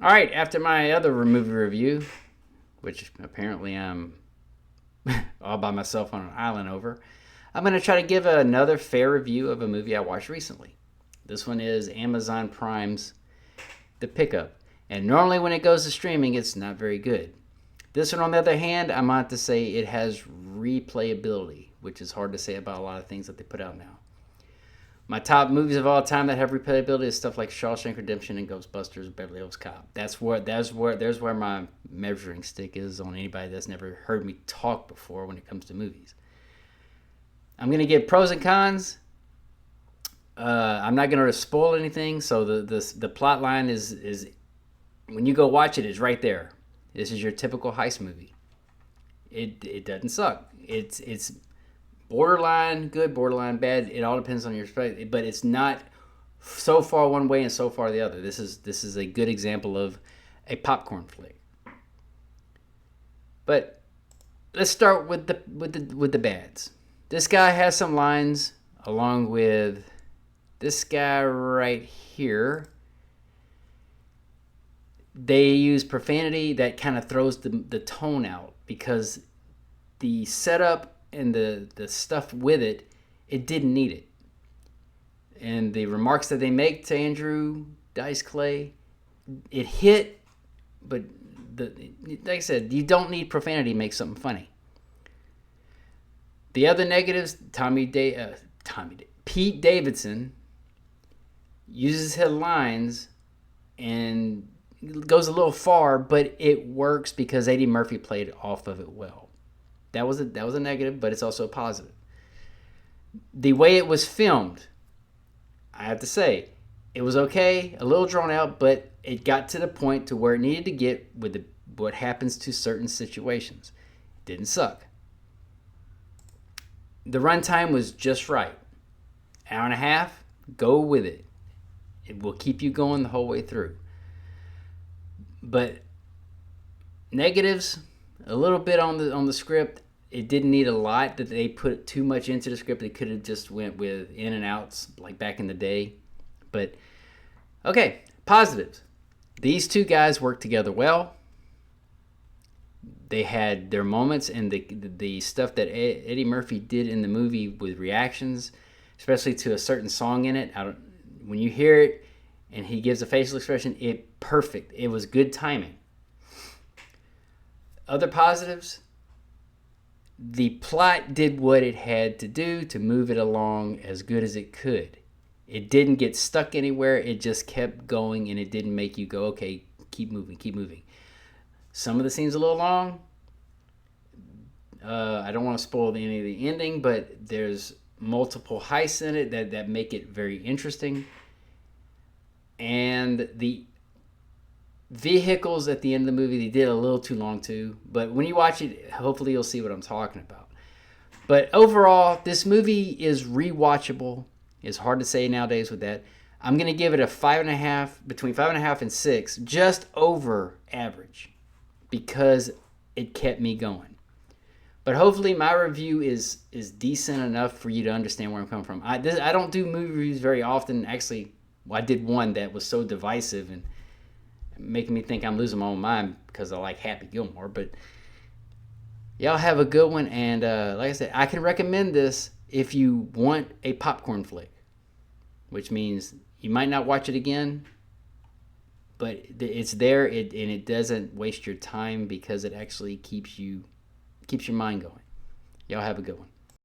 All right, after my other movie review, which apparently I'm all by myself on an island over, I'm going to try to give another fair review of a movie I watched recently. This one is Amazon Prime's The Pickup. And normally when it goes to streaming, it's not very good. This one, on the other hand, I'm going to say it has replayability, which is hard to say about a lot of things that they put out now. My top movies of all time that have replayability is stuff like Shawshank Redemption and Ghostbusters, Beverly Hills Cop. There's where my measuring stick is on anybody that's never heard me talk before when it comes to movies. I'm gonna give pros and cons. I'm not gonna spoil anything, so the plot line is when you go watch it, it's right there. This is your typical heist movie. It doesn't suck. It's borderline good, borderline bad. It all depends on your perspective, but it's not so far one way and so far the other. This is a good example of a popcorn flick. But let's start with the bads. This guy has some lines along with this guy right here. They use profanity that kind of throws the tone out because the setup and the stuff with it, it didn't need it. And the remarks that they make to Andrew Dice Clay, it hit, but like I said, you don't need profanity to make something funny. The other negatives, Pete Davidson uses his lines and goes a little far, but it works because Eddie Murphy played off of it well. That was a negative, but it's also a positive. The way it was filmed, I have to say, it was okay, a little drawn out, but it got to the point to where it needed to get with what happens to certain situations. It didn't suck. The runtime was just right. Hour and a half, go with it. It will keep you going the whole way through. But negatives, a little bit on the script. It didn't need a lot that they put too much into the script. They could have just went with in and outs like back in the day. But okay, positives. These two guys worked together well. They had their moments, and the stuff that Eddie Murphy did in the movie with reactions, especially to a certain song in it. When you hear it and he gives a facial expression, it perfect. It was good timing. Other positives, the plot did what it had to do to move it along as good as it could. It didn't get stuck anywhere. It just kept going, and it didn't make you go, okay, keep moving, keep moving. Some of the scenes a little long. I don't want to spoil any of the ending, but there's multiple heists in it that make it very interesting. And the vehicles at the end of the movie, they did a little too long too. But when you watch it, hopefully you'll see what I'm talking about. But overall, this movie is rewatchable. It's hard to say nowadays with that. I'm going to give it a 5.5, between 5.5 and 6, just over average, because it kept me going. But hopefully my review is decent enough for you to understand where I'm coming from. I don't do movie reviews very often. Actually, I did one that was so divisive and making me think I'm losing my own mind because I like Happy Gilmore. But y'all have a good one. And like I said, I can recommend this if you want a popcorn flick, which means you might not watch it again, but it's there, and it doesn't waste your time because it actually keeps your mind going. Y'all have a good one.